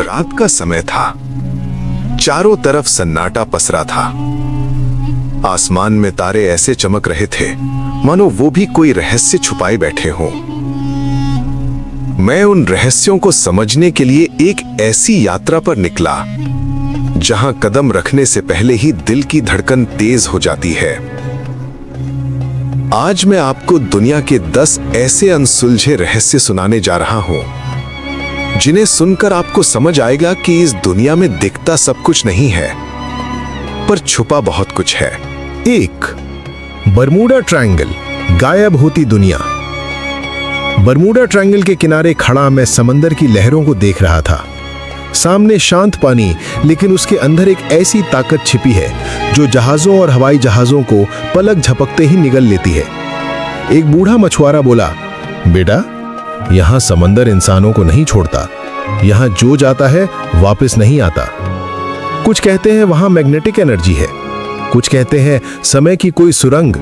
रात का समय था। चारों तरफ सन्नाटा पसरा था। आसमान में तारे ऐसे चमक रहे थे मानो वो भी कोई रहस्य छुपाए बैठे हों। मैं उन रहस्यों को समझने के लिए एक ऐसी यात्रा पर निकला जहां कदम रखने से पहले ही दिल की धड़कन तेज हो जाती है। आज मैं आपको दुनिया के 10 ऐसे अनसुलझे रहस्य सुनाने जा रहा हूं जिन्हें सुनकर आपको समझ आएगा कि इस दुनिया में दिखता सब कुछ नहीं है, पर छुपा बहुत कुछ है। 1. बरमूडा ट्रायंगल, गायब होती दुनिया। बरमूडा ट्रायंगल के किनारे खड़ा मैं समंदर की लहरों को देख रहा था। सामने शांत पानी, लेकिन उसके अंदर एक ऐसी ताकत छिपी है जो जहाजों और हवाई जहाजों को पलक झपकते ही निगल लेती है। एक बूढ़ा मछुआरा बोला, बेटा, यहां समंदर इंसानों को नहीं छोड़ता। यहां जो जाता है वापस नहीं आता। कुछ कहते हैं वहां मैग्नेटिक एनर्जी है, कुछ कहते हैं समय की कोई सुरंग,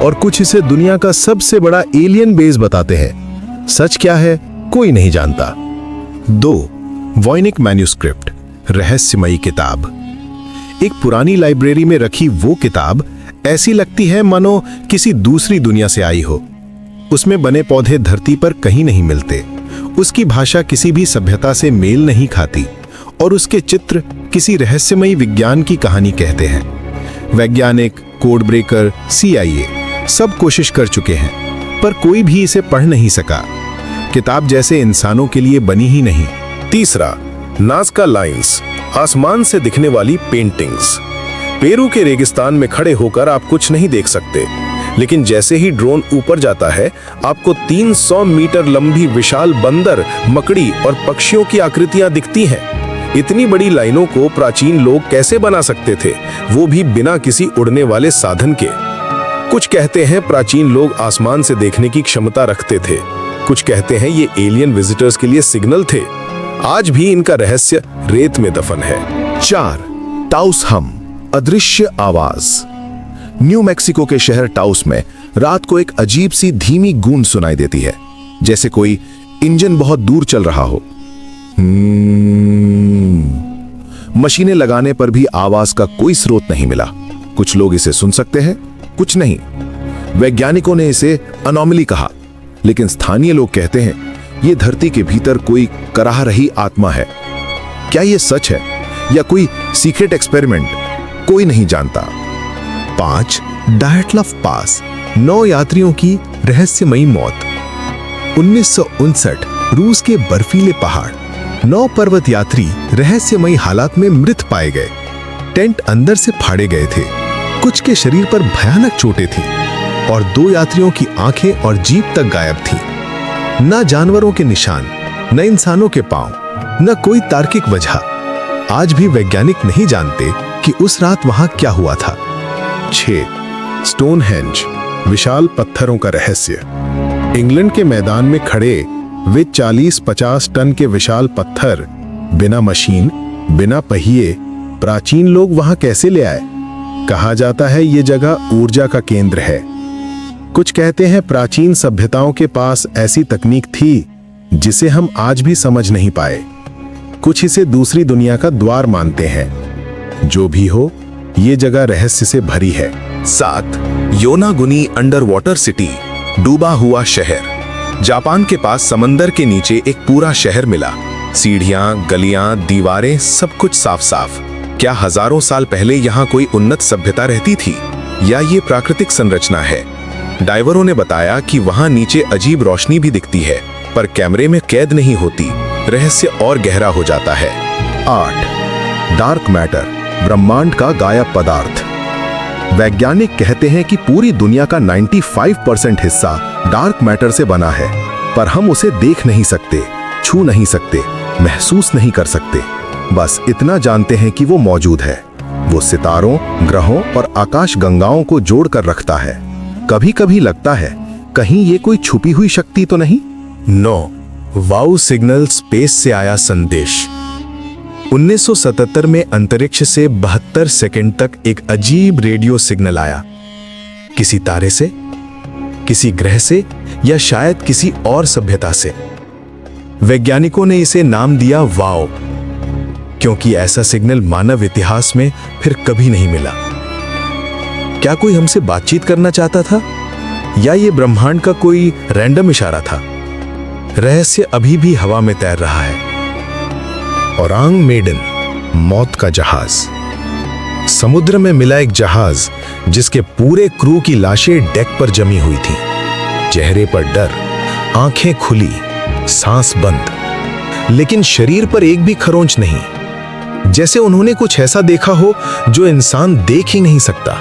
और कुछ इसे दुनिया का सबसे बड़ा एलियन बेस बताते हैं। सच क्या है कोई नहीं जानता। 2. वॉयनिक मैन्युस्क्रिप्ट, रहस्यमयी किताब। एक पुरानी लाइब्रेरी में रखी वो किताब ऐसी लगती है मानो किसी दूसरी दुनिया से आई हो। उसमें बने पौधे धरती पर कहीं नहीं मिलते, उसकी भाषा किसी भी सभ्यता से मेल नहीं खाती, और उसके चित्र किसी रहस्यमयी विज्ञान की कहानी कहते हैं। वैज्ञानिक, कोड ब्रेकर, CIA सब कोशिश कर चुके हैं, पर कोई भी इसे पढ़ नहीं सका। किताब जैसे इंसानों के लिए बनी ही नहीं। 3. नाज़का लाइंस, आसमान से दिखने वाली पेंटिंग्स। पेरू के रेगिस्तान में खड़े होकर आप कुछ नहीं देख सकते, लेकिन जैसे ही ड्रोन ऊपर जाता है आपको 300 मीटर लंबी विशाल बंदर, मकड़ी और पक्षियों की आकृतियां दिखती हैं। इतनी बड़ी लाइनों को प्राचीन लोग कैसे बना सकते थे, वो भी बिना किसी उड़ने वाले साधन के। कुछ कहते हैं प्राचीन लोग आसमान से देखने की क्षमता रखते थे, कुछ कहते हैं ये एलियन विजिटर्स के लिए सिग्नल थे। आज भी इनका रहस्य रेत में दफन है। 4. टाउस हम, अदृश्य आवाज। न्यू मैक्सिको के शहर टाउस में रात को एक अजीब सी धीमी गूंज सुनाई देती है, जैसे कोई इंजन बहुत दूर चल रहा हो। मशीनें लगाने पर भी आवाज का कोई स्रोत नहीं मिला। कुछ लोग इसे सुन सकते हैं, कुछ नहीं। वैज्ञानिकों ने इसे अनोमली कहा, लेकिन स्थानीय लोग कहते हैं ये धरती के भीतर कोई कराह रही आत्मा है। क्या ये सच है या कोई सीक्रेट एक्सपेरिमेंट, कोई नहीं जानता। 5. डायटलफ पास, 9 यात्रियों की रहस्यमयी मौत। 1959 रूस के बर्फीले पहाड़, 9 पर्वत यात्री रहस्यमयी हालात में मृत पाए गए। टेंट अंदर से फाड़े गए थे, कुछ के शरीर पर भयानक चोटें थीं, और 2 यात्रियों की आंखें और जीभ तक गायब थी। न जानवरों के निशान, न इंसानों के पांव, न कोई तार्किक वजह। आज भी वैज्ञानिक नहीं जानते कि उस रात वहां क्या हुआ था। 6. स्टोनहेंज, विशाल पत्थरों का रहस्य। इंग्लैंड के मैदान में खड़े वे 40-50 टन के विशाल पत्थर, बिना मशीन, बिना पहिए, प्राचीन लोग वहां कैसे ले आए? कहा जाता है ये जगह ऊर्जा का केंद्र है। कुछ कहते हैं प्राचीन सभ्यताओं के पास ऐसी तकनीक थी जिसे हम आज भी समझ नहीं पाए। कुछ इसे दूसरी दुनिया का द्वार मानते हैं। जो भी हो, ये जगह रहस्य से भरी है। 7. योनागुनी अंडर वाटर सिटी, डूबा हुआ शहर। जापान के पास समंदर के नीचे एक पूरा शहर मिला। सीढ़ियां, गलियां, दीवारें, सब कुछ साफ साफ। क्या हजारों साल पहले यहाँ कोई उन्नत सभ्यता रहती थी, या ये प्राकृतिक संरचना है? डाइवरों ने बताया कि वहां नीचे अजीब रोशनी भी दिखती है, पर कैमरे में कैद नहीं होती। रहस्य और गहरा हो जाता है। 8. डार्क मैटर, ब्रह्मांड का गायब पदार्थ। वैज्ञानिक कहते हैं कि पूरी दुनिया का 95% हिस्सा डार्क मैटर से बना है, पर हम उसे देख नहीं सकते, छू नहीं सकते, महसूस नहीं कर सकते। बस इतना जानते हैं कि वो मौजूद है। वो सितारों, ग्रहों और आकाश गंगाओं को जोड़कर रखता है। कभी कभी लगता है कहीं ये कोई छुपी हुई शक्ति तो नहीं। 9. वाउ सिग्नल, स्पेस से आया संदेश। 1977 में अंतरिक्ष से 72 सेकंड तक एक अजीब रेडियो सिग्नल आया। किसी तारे से, किसी ग्रह से, या शायद किसी और सभ्यता से। वैज्ञानिकों ने इसे नाम दिया वाओ, क्योंकि ऐसा सिग्नल मानव इतिहास में फिर कभी नहीं मिला। क्या कोई हमसे बातचीत करना चाहता था, या ये ब्रह्मांड का कोई रैंडम इशारा था? रहस्य अभी भी हवा में तैर रहा है। औरांग मेडन, मौत का जहाज। समुद्र में मिला एक जहाज जिसके पूरे क्रू की लाशें डेक पर जमी हुई थीं। चेहरे पर डर, आंखें खुली, सांस बंद, लेकिन शरीर पर एक भी खरोंच नहीं। जैसे उन्होंने कुछ ऐसा देखा हो जो इंसान देख ही नहीं सकता।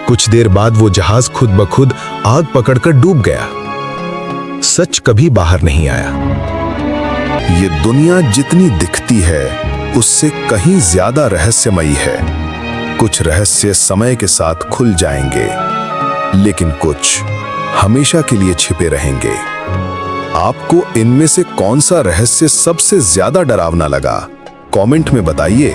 कुछ देर बाद वो जहाज खुद ब खुद आग पकड़कर डूब गया। सच कभी बाहर नहीं आया। ये दुनिया जितनी दिखती है उससे कहीं ज्यादा रहस्यमयी है। कुछ रहस्य समय के साथ खुल जाएंगे, लेकिन कुछ हमेशा के लिए छिपे रहेंगे। आपको इनमें से कौन सा रहस्य सबसे ज्यादा डरावना लगा? कमेंट में बताइए।